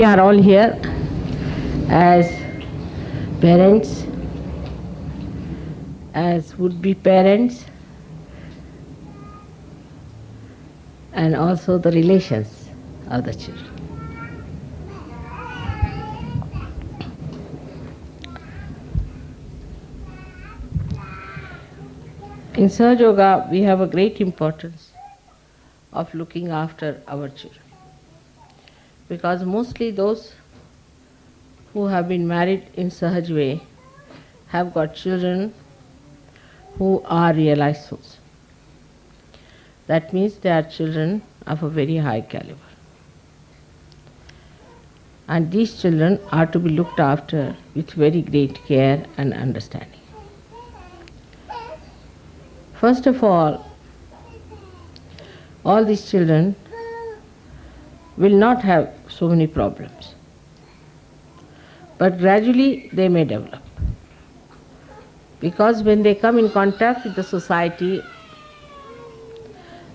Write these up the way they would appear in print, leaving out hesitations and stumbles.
We are all here as parents, as would-be parents, and also the relations of the children. In Sahaja Yoga, we have a great importance of looking after our children, because mostly those who have been married in Sahaj way have got children who are realized souls. That means they are children of a very high caliber. And these children are to be looked after with very great care and understanding. First of all these children will not have so many problems, but gradually they may develop. Because when they come in contact with the society,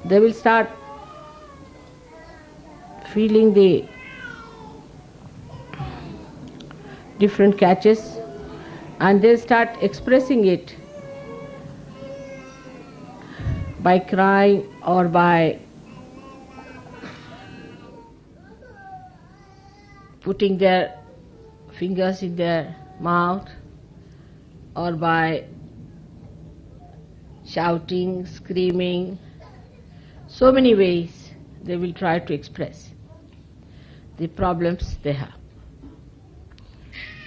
they will start feeling the different catches and they'll start expressing it by crying or by putting their fingers in their mouth or by shouting, screaming. So many ways they will try to express the problems they have.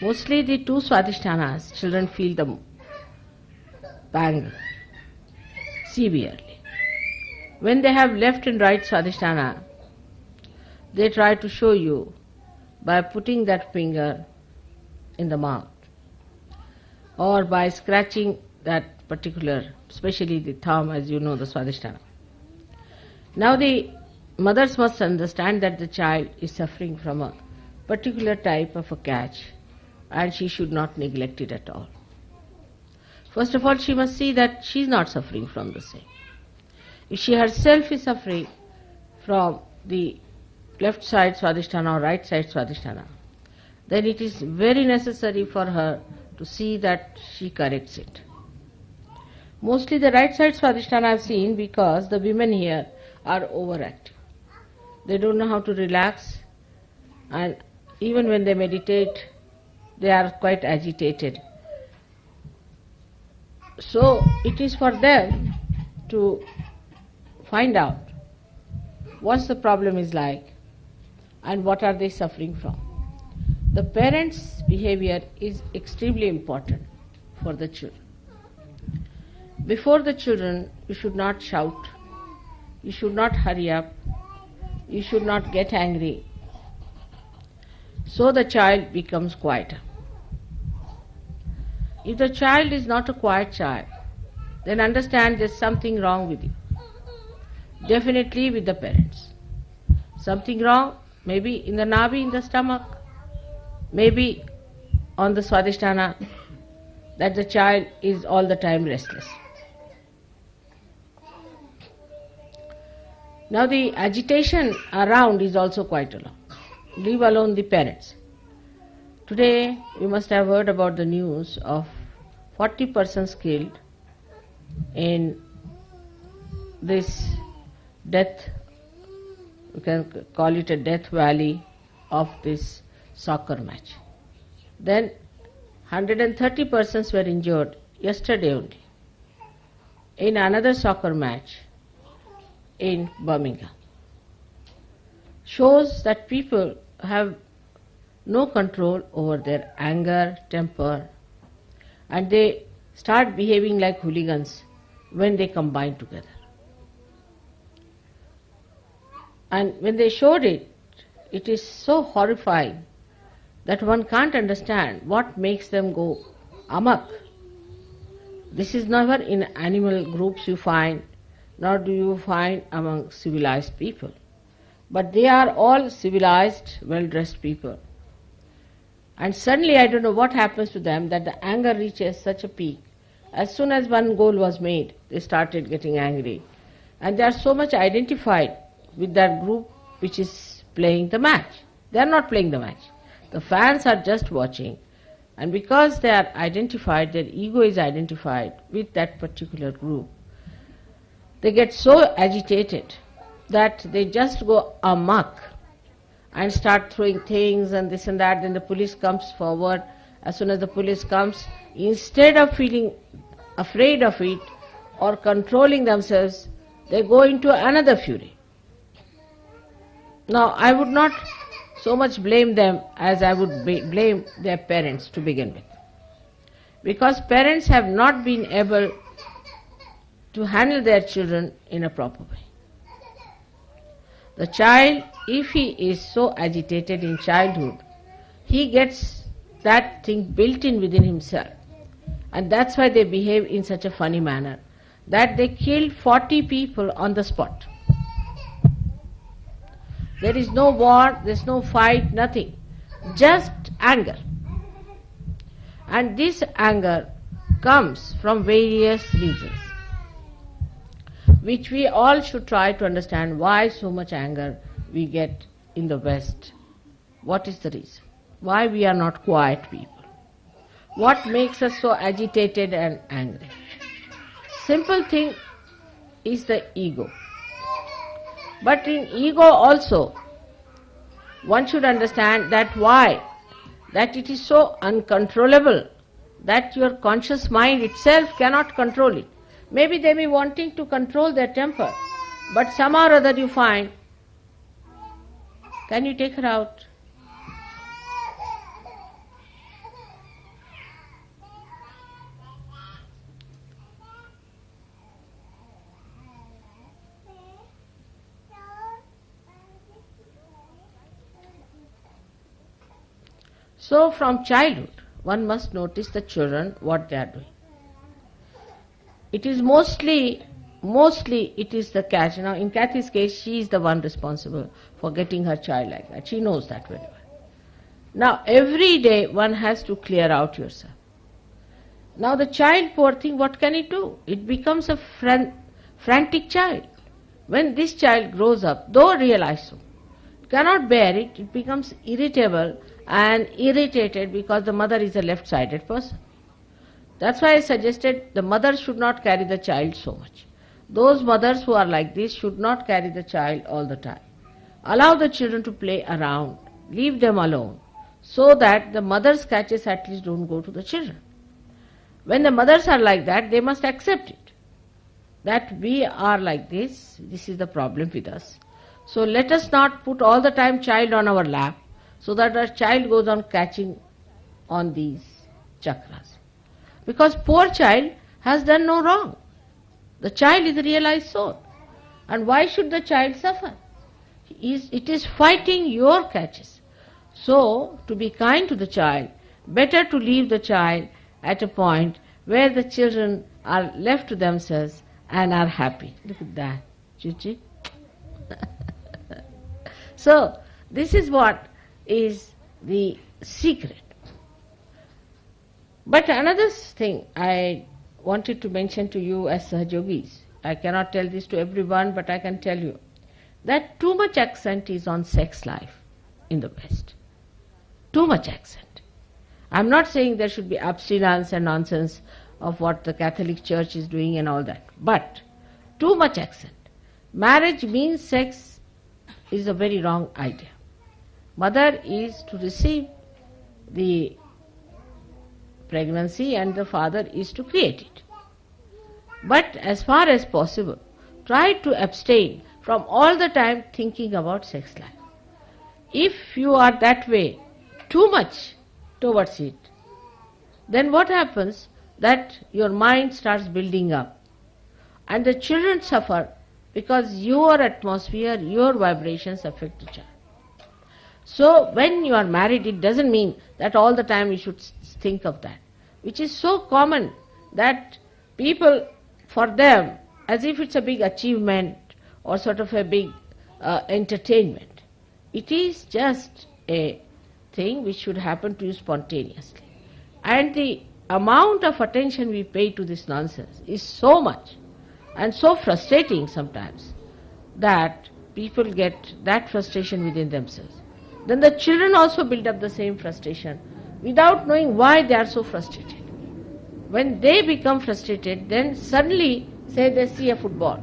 Mostly the two swadhisthānas, children feel the pang severely. When they have left and right swadhisthāna, they try to show you by putting that finger in the mouth or by scratching that particular, especially the thumb, as you know, the swadhisthāna. Now the mothers must understand that the child is suffering from a particular type of a catch and she should not neglect it at all. First of all, she must see that she is not suffering from the same. If she herself is suffering from the left side swadhisthāna or right side swadhisthāna, then it is very necessary for her to see that she corrects it. Mostly the right side swadhisthāna I have seen because the women here are overactive. They don't know how to relax, and even when they meditate, they are quite agitated. So it is for them to find out what the problem is like and what are they suffering from. The parents' behavior is extremely important for the children. Before the children, you should not shout, you should not hurry up, you should not get angry. So the child becomes quieter. If the child is not a quiet child, then understand there's something wrong with you. Definitely with the parents. Something wrong, maybe in the navi, in the stomach, maybe on the swadhisthāna, that the child is all the time restless. Now the agitation around is also quite a lot. Leave alone the parents. Today you must have heard about the news of 40 persons killed in this death, you can call it a death valley of this soccer match. Then 130 persons were injured yesterday only in another soccer match in Birmingham. Shows that people have no control over their anger, temper, and they start behaving like hooligans when they combine together. And when they showed it, it is so horrifying that one can't understand what makes them go amok. This is never in animal groups you find, nor do you find among civilized people. But they are all civilized, well-dressed people. And suddenly, I don't know what happens to them, that the anger reaches such a peak. As soon as one goal was made, they started getting angry. And they are so much identified with that group which is playing the match. They are not playing the match. The fans are just watching. And because they are identified, their ego is identified with that particular group, they get so agitated that they just go amok and start throwing things and this and that. Then the police comes forward. As soon as the police comes, instead of feeling afraid of it or controlling themselves, they go into another fury. Now, I would not so much blame them as I would blame their parents to begin with. Because parents have not been able to handle their children in a proper way. The child, if he is so agitated in childhood, he gets that thing built in within himself. And that's why they behave in such a funny manner, that they killed 40 people on the spot. There is no war, there is no fight, nothing. Just anger. And this anger comes from various reasons, which we all should try to understand why so much anger we get in the West. What is the reason? Why we are not quiet people? What makes us so agitated and angry? Simple thing is the ego. But in ego also, one should understand that why? That it is so uncontrollable that your conscious mind itself cannot control it. Maybe they may be wanting to control their temper, but somehow or other you find, can you take her out? So from childhood, one must notice the children, what they are doing. It is mostly it is the catch. Now in Kathy's case, she is the one responsible for getting her child like that. She knows that very well. Now every day one has to clear out yourself. Now the child, poor thing, what can it do? It becomes a frantic child. When this child grows up, though realized so, cannot bear it, it becomes irritable and irritated because the mother is a left-sided person. That's why I suggested the mother should not carry the child so much. Those mothers who are like this should not carry the child all the time. Allow the children to play around, leave them alone, so that the mother's catches at least don't go to the children. When the mothers are like that, they must accept it, that we are like this is the problem with us. So let us not put all the time child on our lap, so that our child goes on catching on these chakras. Because poor child has done no wrong. The child is a realized soul. And why should the child suffer? It is fighting your catches. So, to be kind to the child, better to leave the child at a point where the children are left to themselves and are happy. Look at that, Chichi. So, this is what is the secret. But another thing I wanted to mention to you as Sahajogis, I cannot tell this to everyone, but I can tell you that too much accent is on sex life in the West. Too much accent. I'm not saying there should be abstinence and nonsense of what the Catholic Church is doing and all that, but too much accent. Marriage means sex is a very wrong idea. Mother is to receive the pregnancy and the father is to create it. But as far as possible, try to abstain from all the time thinking about sex life. If you are that way, too much towards it, then what happens? That your mind starts building up. And the children suffer because your atmosphere, your vibrations affect the child. So when you are married, it doesn't mean that all the time you should think of that, which is so common that people, for them, as if it's a big achievement or sort of a big entertainment. It is just a thing which should happen to you spontaneously. And the amount of attention we pay to this nonsense is so much and so frustrating sometimes that people get that frustration within themselves. then the children also build up the same frustration without knowing why they are so frustrated. When they become frustrated, then suddenly, say they see a football,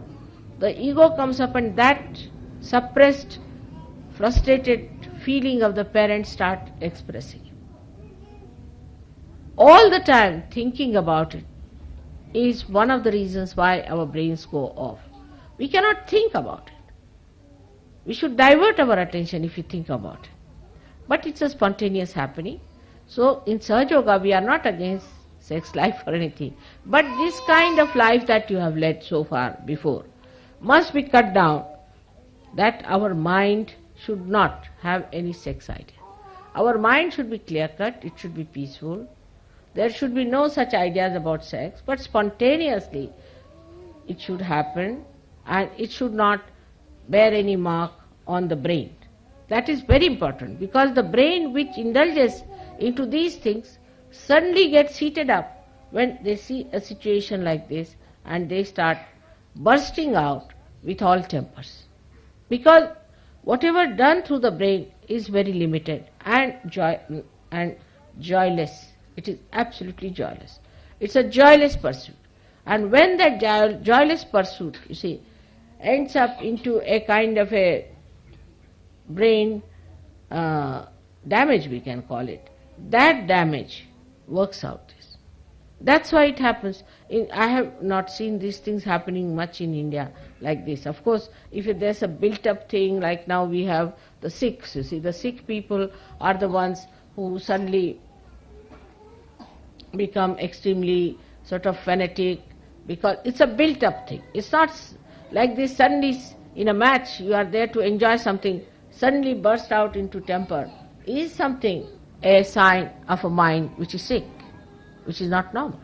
the ego comes up and that suppressed, frustrated feeling of the parents start expressing. All the time thinking about it is one of the reasons why our brains go off. We cannot think about it. We should divert our attention if we think about it. But it's a spontaneous happening. So in Sahaja Yoga we are not against sex life or anything. But this kind of life that you have led so far before must be cut down, that our mind should not have any sex idea. Our mind should be clear-cut, it should be peaceful. There should be no such ideas about sex, but spontaneously it should happen and it should not bear any mark on the brain. That is very important, because the brain which indulges into these things suddenly gets heated up when they see a situation like this and they start bursting out with all tempers. Because whatever done through the brain is very limited and joyless. It is absolutely joyless. It's a joyless pursuit. And when that joyless pursuit, you see, ends up into a kind of a brain damage, we can call it, that damage works out this. That's why it happens. I have not seen these things happening much in India like this. Of course, if there's a built-up thing, like now we have the Sikhs, you see, the Sikh people are the ones who suddenly become extremely sort of fanatic, because it's a built-up thing. It's not like this suddenly in a match you are there to enjoy something, suddenly burst out into temper is something, a sign of a mind which is sick, which is not normal.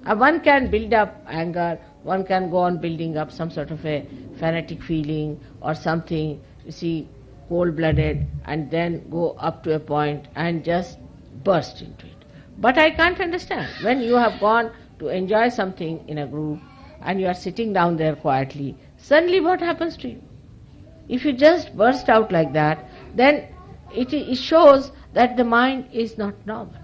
One can build up anger, one can go on building up some sort of a fanatic feeling or something, you see, cold-blooded, and then go up to a point and just burst into it. But I can't understand, when you have gone to enjoy something in a group and you are sitting down there quietly, suddenly what happens to you? If you just burst out like that, then it shows that the mind is not normal.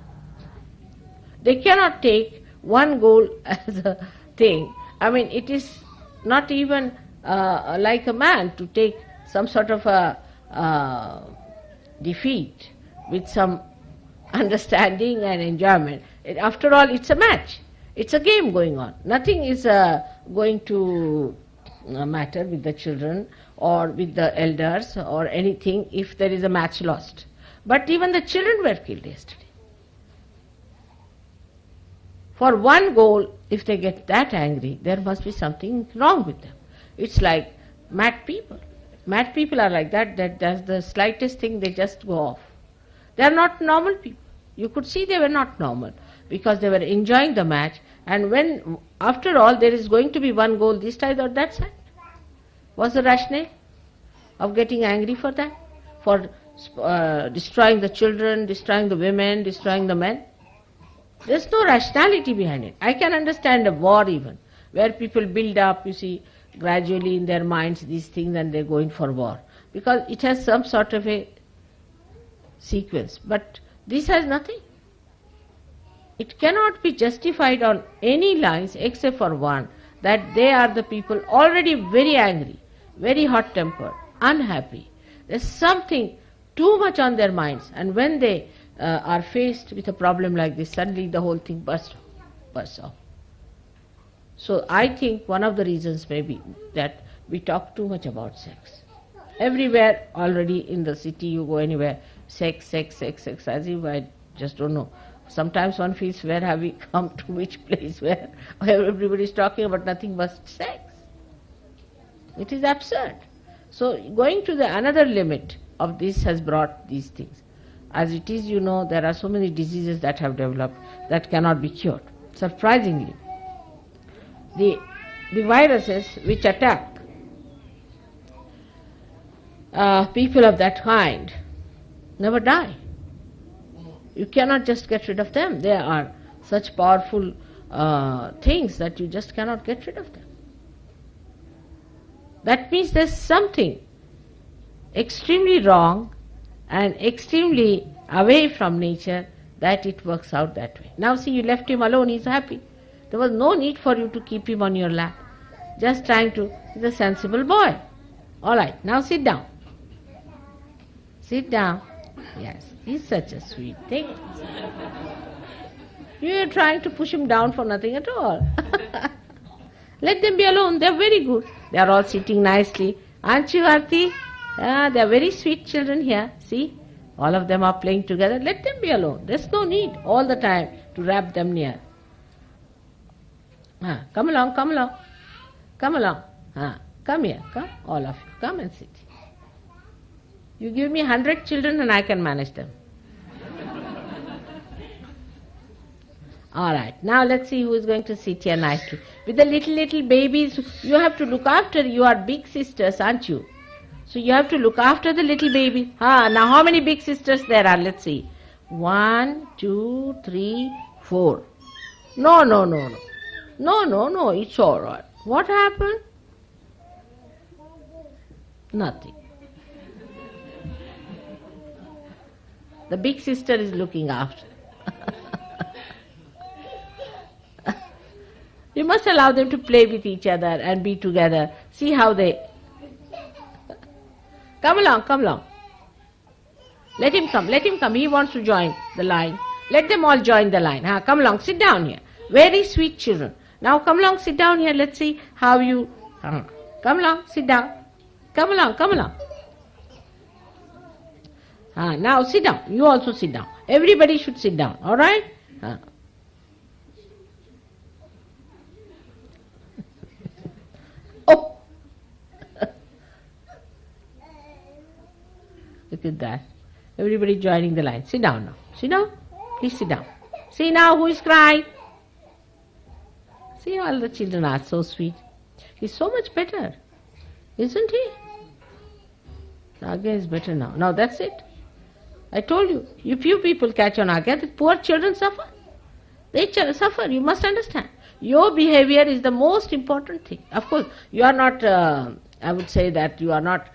They cannot take one goal as a thing. I mean, it is not even like a man to take some sort of a defeat with some understanding and enjoyment. After all, it's a match. It's a game going on. Nothing is going to matter with the children or with the elders or anything if there is a match lost. But even the children were killed yesterday. For one goal, if they get that angry, there must be something wrong with them. It's like mad people. Mad people are like that does the slightest thing, they just go off. They are not normal people. You could see they were not normal because they were enjoying the match, and when, after all, there is going to be one goal this side or that side. What's the rationale of getting angry for that? For destroying the children, destroying the women, destroying the men? There's no rationality behind it. I can understand a war even, where people build up, you see, gradually in their minds these things and they go in for war, because it has some sort of a sequence. But this has nothing. It cannot be justified on any lines except for one, that they are the people already very angry, very hot-tempered, unhappy. There's something too much on their minds, and when they are faced with a problem like this, suddenly the whole thing bursts off. So I think one of the reasons may be that we talk too much about sex. Everywhere already in the city, you go anywhere, sex, as if I just don't know. Sometimes one feels, where have we come to, which place where everybody is talking about nothing but sex. It is absurd. So going to the another limit of this has brought these things. As it is, you know, there are so many diseases that have developed that cannot be cured. Surprisingly, the viruses which attack people of that kind never die. You cannot just get rid of them. They are such powerful things that you just cannot get rid of them. That means there's something extremely wrong and extremely away from nature, that it works out that way. Now see, you left him alone, he's happy. There was no need for you to keep him on your lap. Just trying to, he's a sensible boy. Alright, now sit down. Sit down. Yes, he's such a sweet thing. You are trying to push him down for nothing at all. Let them be alone, they are very good. They are all sitting nicely. Aren't you, Aarti? They are very sweet children here. See, all of them are playing together. Let them be alone. There's no need all the time to wrap them near. Come along, come along. Come along. Come here, come, all of you. Come and sit. You give me 100 children and I can manage them. Alright, now let's see who is going to sit here nicely. With the little babies, you have to look after, you are big sisters, aren't you? So you have to look after the little baby. Now how many big sisters there are? Let's see. 1, 2, 3, 4. No, it's alright. What happened? Nothing. The big sister is looking after. You must allow them to play with each other and be together. See how they... Come along. Let him come. He wants to join the line. Let them all join the line. Come along, sit down here. Very sweet children. Now come along, sit down here. Let's see how you... Come along, sit down. Come along. Now sit down. You also sit down. Everybody should sit down. Alright? Oh! Look at that. Everybody joining the line. Sit down now. Sit down. Please sit down. See now who is crying. See, all the children are so sweet. He's so much better. Isn't he? Agya is better now. Now that's it. I told you, if you people catch on Agya, the poor children suffer. They suffer, you must understand. Your behavior is the most important thing. Of course, you are not, I would say that you are not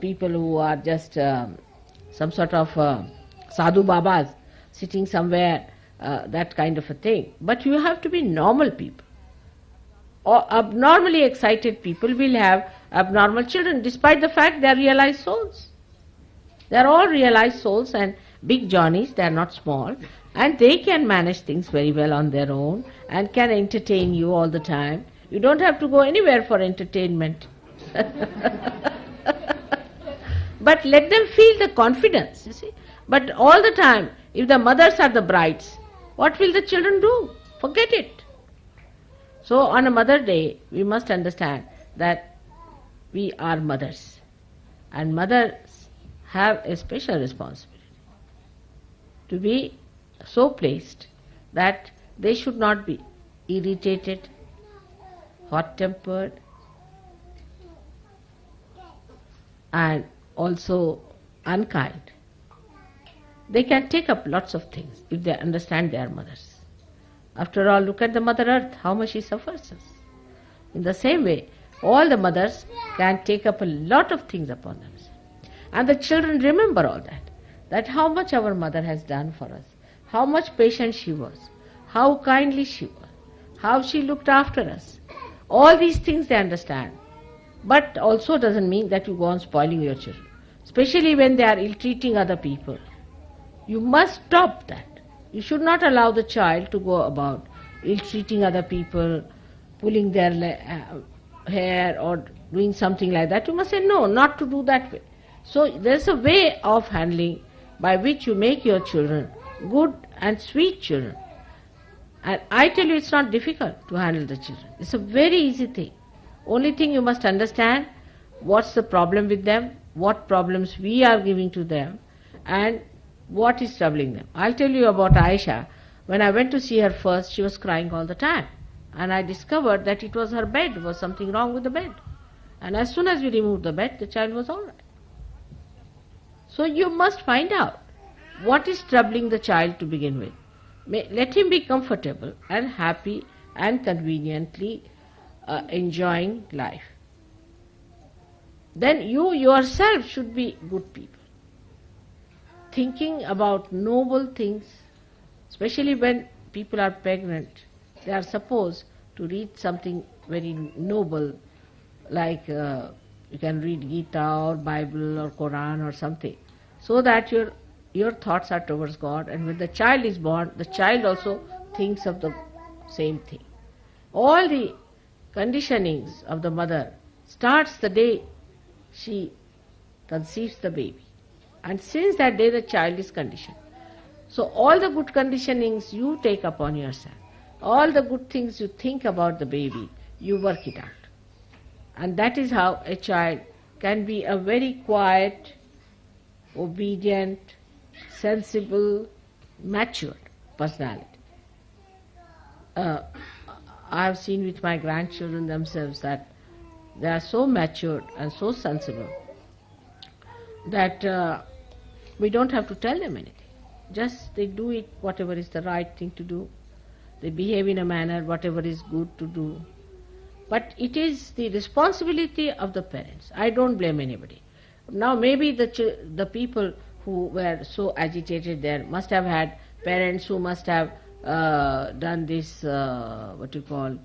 people who are just some sort of sadhu babas sitting somewhere, that kind of a thing. But you have to be normal people. Or abnormally excited people will have abnormal children, despite the fact they are realized souls. They are all realized souls and big Johnnies, they are not small, and they can manage things very well on their own and can entertain you all the time. You don't have to go anywhere for entertainment. But let them feel the confidence, you see. But all the time, if the mothers are the brides, what will the children do? Forget it. So on a Mother Day, we must understand that we are mothers. And mothers have a special responsibility to be so placed that they should not be irritated, hot-tempered, and also unkind. They can take up lots of things if they understand they are mothers. After all, look at the Mother Earth, how much she suffers us. In the same way, all the mothers can take up a lot of things upon themselves. And the children remember all that how much our mother has done for us, how much patient she was, how kindly she was, how she looked after us. All these things they understand. But also doesn't mean that you go on spoiling your children, especially when they are ill-treating other people. You must stop that. You should not allow the child to go about ill-treating other people, pulling their hair or doing something like that. You must say no, not to do that way. So there's a way of handling by which you make your children good and sweet children. And I tell you, it's not difficult to handle the children. It's a very easy thing. Only thing you must understand, what's the problem with them, what problems we are giving to them, and what is troubling them. I'll tell you about Aisha. When I went to see her first, she was crying all the time. And I discovered that it was her bed, there was something wrong with the bed. And as soon as we removed the bed, the child was all right. So you must find out what is troubling the child to begin with. Let him be comfortable and happy and conveniently enjoying life. Then you yourself should be good people. thinking about noble things, especially when people are pregnant, they are supposed to read something very noble, like you can read Gita or Bible or Quran or something, so that your thoughts are towards God, and when the child is born, the child also thinks of the same thing. All the conditionings of the mother starts the day she conceives the baby. And since that day the child is conditioned. So all the good conditionings you take upon yourself, all the good things you think about the baby, you work it out. And that is how a child can be a very quiet, obedient, sensible, matured personality. I have seen with my grandchildren themselves that they are so matured and so sensible that we don't have to tell them anything. Just they do it, whatever is the right thing to do. They behave in a manner, whatever is good to do. But it is the responsibility of the parents. I don't blame anybody. Now maybe the people who were so agitated there must have had parents who must have done this, what you call,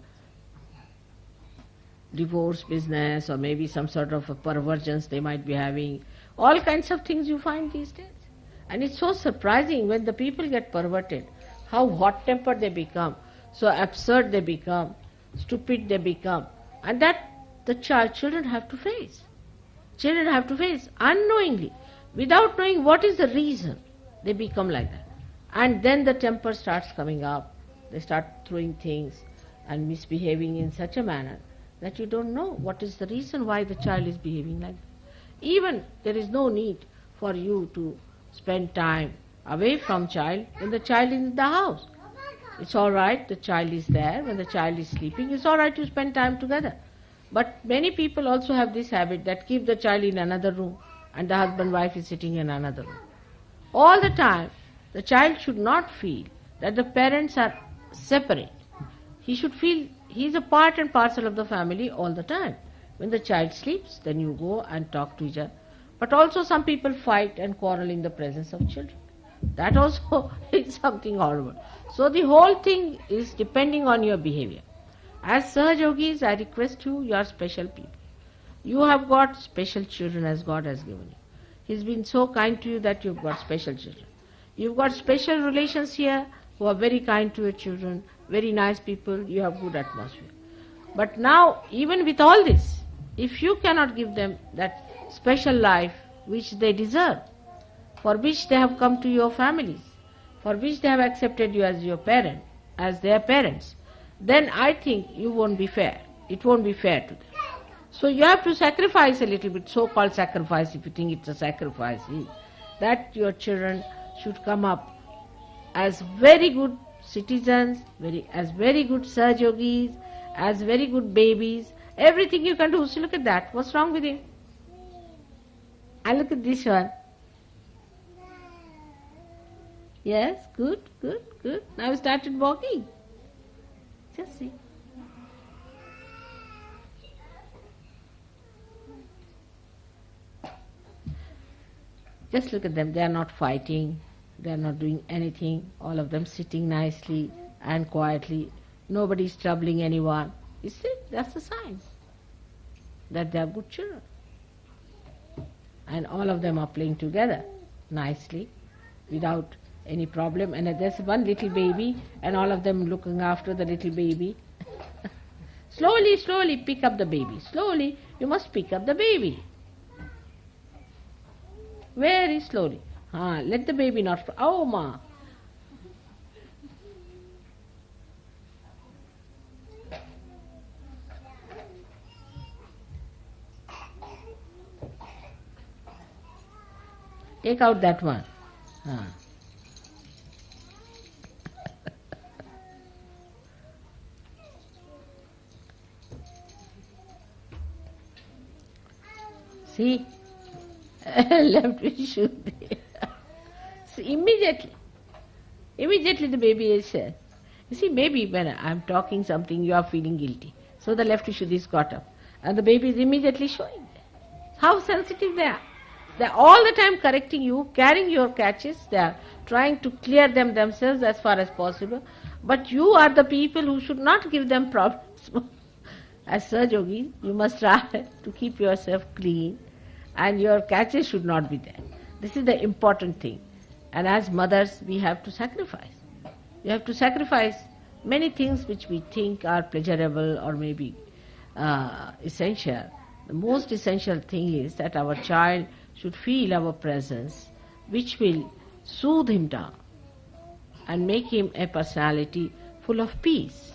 divorce business, or maybe some sort of a perversions they might be having. All kinds of things you find these days. And it's so surprising when the people get perverted, how hot-tempered they become, so absurd they become, stupid they become, and that the children have to face. Children have to face unknowingly, without knowing what is the reason they become like that. And then the temper starts coming up, they start throwing things and misbehaving in such a manner that you don't know what is the reason why the child is behaving like that. Even there is no need for you to spend time away from child when the child is in the house. It's all right, the child is there, when the child is sleeping, it's all right to spend time together. But many people also have this habit that keep the child in another room and the husband wife is sitting in another room. All the time, the child should not feel that the parents are separate. He should feel he is a part and parcel of the family all the time. When the child sleeps, then you go and talk to each other. But also some people fight and quarrel in the presence of children. That also is something horrible. So the whole thing is depending on your behavior. As Sahajogis, I request you, you are special people. You have got special children as God has given you. He's been so kind to you that you've got special children. You've got special relations here who are very kind to your children, very nice people, you have good atmosphere. But now, even with all this, if you cannot give them that special life which they deserve, for which they have come to your families, for which they have accepted you as your parent, as their parents, then I think you won't be fair. It won't be fair to them. So you have to sacrifice a little bit, so-called sacrifice, if you think it's a sacrifice, that your children should come up as very good citizens, as very good Sahajogis, as very good babies. Everything you can do. So look at that. What's wrong with him? And look at this one. Yes, good, good, good. Now he started walking. Just see. Just look at them. They are not fighting. They are not doing anything. All of them sitting nicely and quietly. Nobody is troubling anyone. You see, that's a sign that they are good children. And all of them are playing together nicely without any problem. And there's one little baby and all of them looking after the little baby. Slowly, slowly pick up the baby. Slowly, you must pick up the baby. Very slowly. Let the baby not... Oh, ma. Take out that one. See? Left issue there. See, immediately the baby is said. You see, maybe when I'm talking something, you are feeling guilty. So the left issue is got up. And the baby is immediately showing how sensitive they are. They're all the time correcting you, carrying your catches, they're trying to clear them themselves as far as possible. But you are the people who should not give them problems. As Sahaj Yogi, you must try to keep yourself clean and your catches should not be there. This is the important thing. And as mothers, we have to sacrifice. We have to sacrifice many things which we think are pleasurable or maybe essential. The most essential thing is that our child should feel our presence, which will soothe him down and make him a personality full of peace.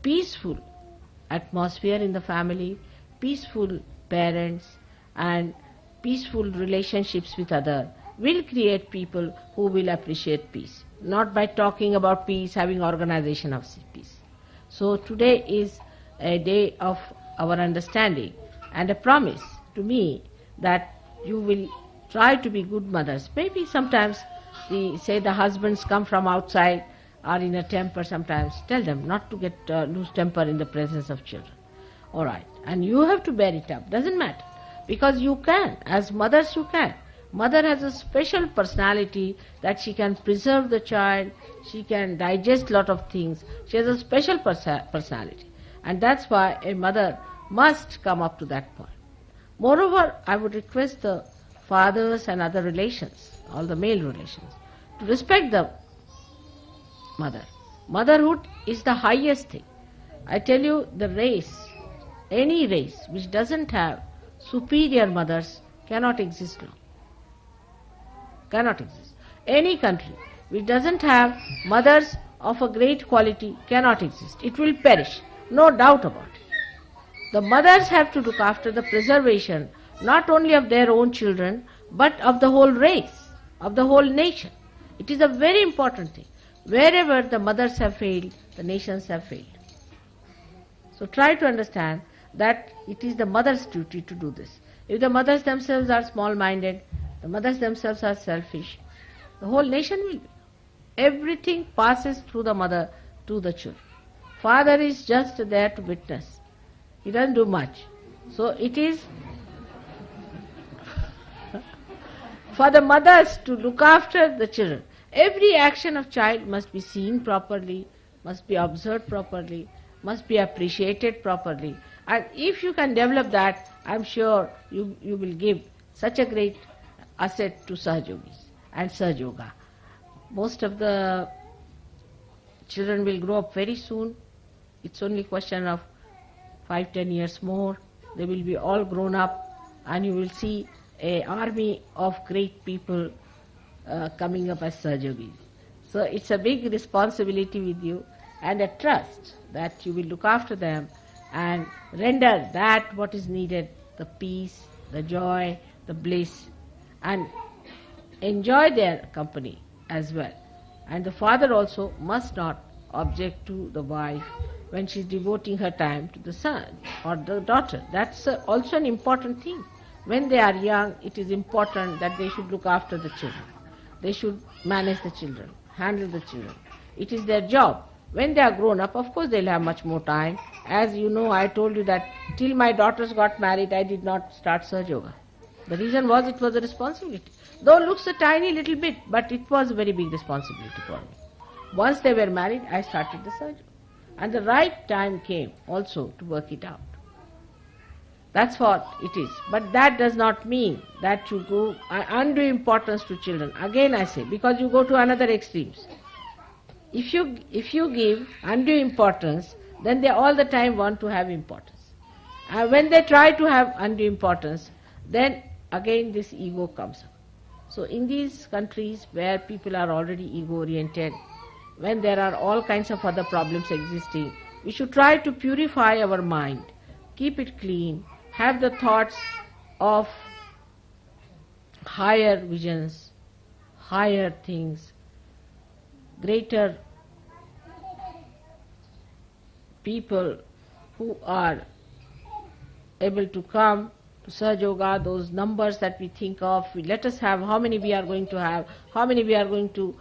Peaceful atmosphere in the family, peaceful parents and peaceful relationships with others will create people who will appreciate peace. Not by talking about peace, having organization of peace. So today is a day of our understanding and a promise to me that you will try to be good mothers. Maybe sometimes the husbands come from outside, are in a temper sometimes. Tell them not to get lose temper in the presence of children. All right. And you have to bear it up. Doesn't matter. Because you can. As mothers you can. Mother has a special personality that she can preserve the child. She can digest lot of things. She has a special personality. And that's why a mother must come up to that point. Moreover, I would request the fathers and other relations, all the male relations, to respect the mother. Motherhood is the highest thing. I tell you, the race, any race which doesn't have superior mothers cannot exist long. Cannot exist. Any country which doesn't have mothers of a great quality cannot exist. It will perish. No doubt about it. The mothers have to look after the preservation not only of their own children but of the whole race, of the whole nation. It is a very important thing. Wherever the mothers have failed, the nations have failed. So try to understand that it is the mother's duty to do this. If the mothers themselves are small-minded, the mothers themselves are selfish, the whole nation will be. Everything passes through the mother to the children. Father is just there to witness. He doesn't do much. So it is for the mothers to look after the children. Every action of child must be seen properly, must be observed properly, must be appreciated properly. And if you can develop that, I'm sure you will give such a great asset to Sahaj Yogis and Sahaj Yoga. Most of the children will grow up very soon. It's only a question of 5-10 years more. They will be all grown up and you will see an army of great people coming up as Sahaj Yogis. So it's a big responsibility with you and a trust that you will look after them and render that what is needed, the peace, the joy, the bliss, and enjoy their company as well. And the father also must not object to the wife when she is devoting her time to the son or the daughter. That's also an important thing. When they are young, it is important that they should look after the children. They should manage the children, handle the children. It is their job. When they are grown up, of course they'll have much more time. As you know, I told you that till my daughters got married, I did not start Sahaj Yoga. The reason was it was a responsibility. Though it looks a tiny little bit, but it was a very big responsibility for me. Once they were married, I started the Sahaj Yoga. And the right time came also to work it out. That's what it is. But that does not mean that you go undue importance to children. Again I say, because you go to another extremes. If you give undue importance, then they all the time want to have importance. And when they try to have undue importance, then again this ego comes up. So in these countries where people are already ego-oriented, when there are all kinds of other problems existing, we should try to purify our mind, keep it clean, have the thoughts of higher visions, higher things, greater people who are able to come to Sahaj Yoga, those numbers that we think of, let us have how many we are going to have, how many we are going to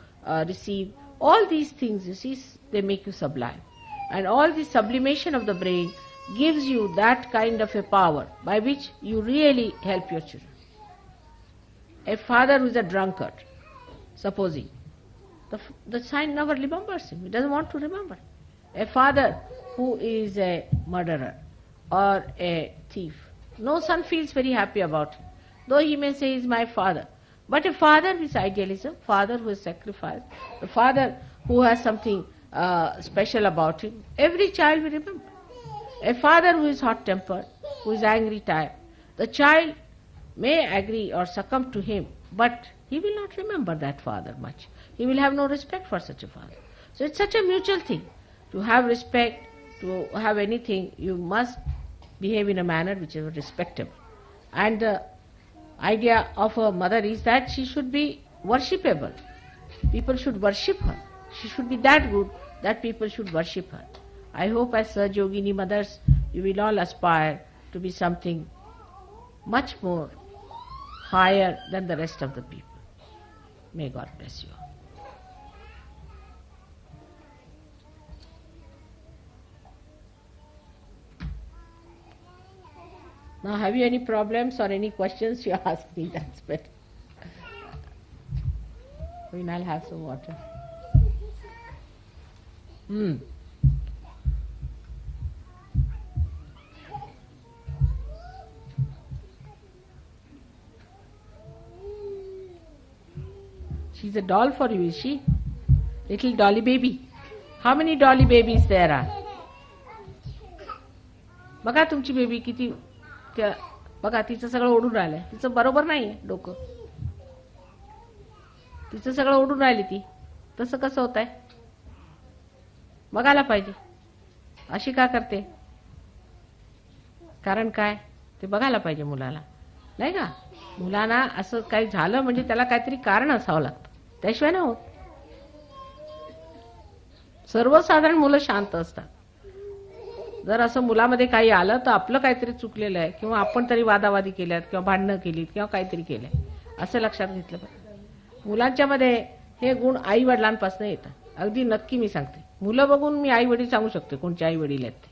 receive. All these things, you see, they make you sublime. And all the sublimation of the brain gives you that kind of a power by which you really help your children. A father who is a drunkard, supposing, the child never remembers him. He doesn't want to remember. A father who is a murderer or a thief, no son feels very happy about him, though he may say he is my father. But a father with idealism, father who is sacrificed, a father who has something special about him, every child will remember. A father who is hot-tempered, who is angry, tired, the child may agree or succumb to him, but he will not remember that father much. He will have no respect for such a father. So it's such a mutual thing. To have respect, to have anything, you must behave in a manner which is respectable. And the idea of a mother is that she should be worshipable. People should worship her. She should be that good that people should worship her. I hope as Yogini mothers, you will all aspire to be something much more higher than the rest of the people. May God bless you all. Now, have you any problems or any questions? You ask me, that's better. I'll have some water. She's a doll for you, is she? Little dolly baby. How many dolly babies there are? बघा तुमची baby किती, बघा तिचं सगळं ओढून राहिलंय. तिचं बरोबर नाहीये डोकं. तिचं सगळं ओढून राहिली ती. तसं कसं होत आहे? बघायला पाहिजे. अशी का करते? कारण काय? ते बघायला पाहिजे मुलाला. नाही का? मुलांना असं काही झालं म्हणजे त्याला काहीतरी कारण असावं लागतं. त्याशिवाय नाही होत. सर्वसाधारण मुलं शांत असतात. जर असं मुलामध्ये काही आलं तर आपलं काहीतरी चुकलेलं आहे किंवा आपण तरी वादावादी केल्यात किंवा भांडणं केलीत किंवा काहीतरी केलंय असं लक्षात घेतलं पाहिजे. मुलांच्या मध्ये हे गुण आई वडिलांपासून येतात. अगदी नक्की मी सांगते. मुलं बघून मी आई वडील सांगू शकते कोणचे आई वडील आहेत ते.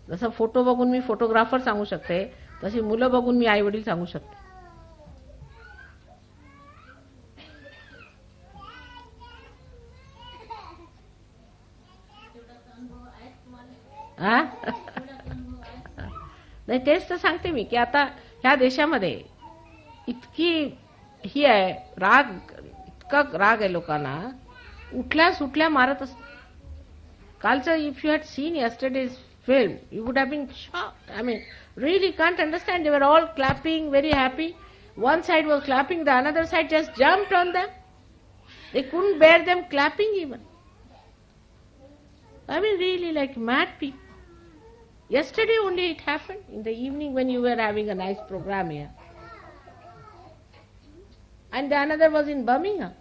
जसं फोटो बघून मी फोटोग्राफर सांगू शकते, तशी मुलं बघून मी आई वडील सांगू शकते. नाही तेच तर सांगते मी की आता ह्या देशामध्ये इतकी ही आहे राग, इतका राग आहे लोकांना. उठल्या सुटल्या मारत असतात. कालचं if you had seen yesterday's film, you would have been shocked. I mean, really can't understand. They were all clapping, very happy. One side was clapping, the another side just jumped on them. They couldn't bear them clapping even. I mean, really like mad people. Yesterday only it happened, in the evening when you were having a nice program here. And the another was in Birmingham.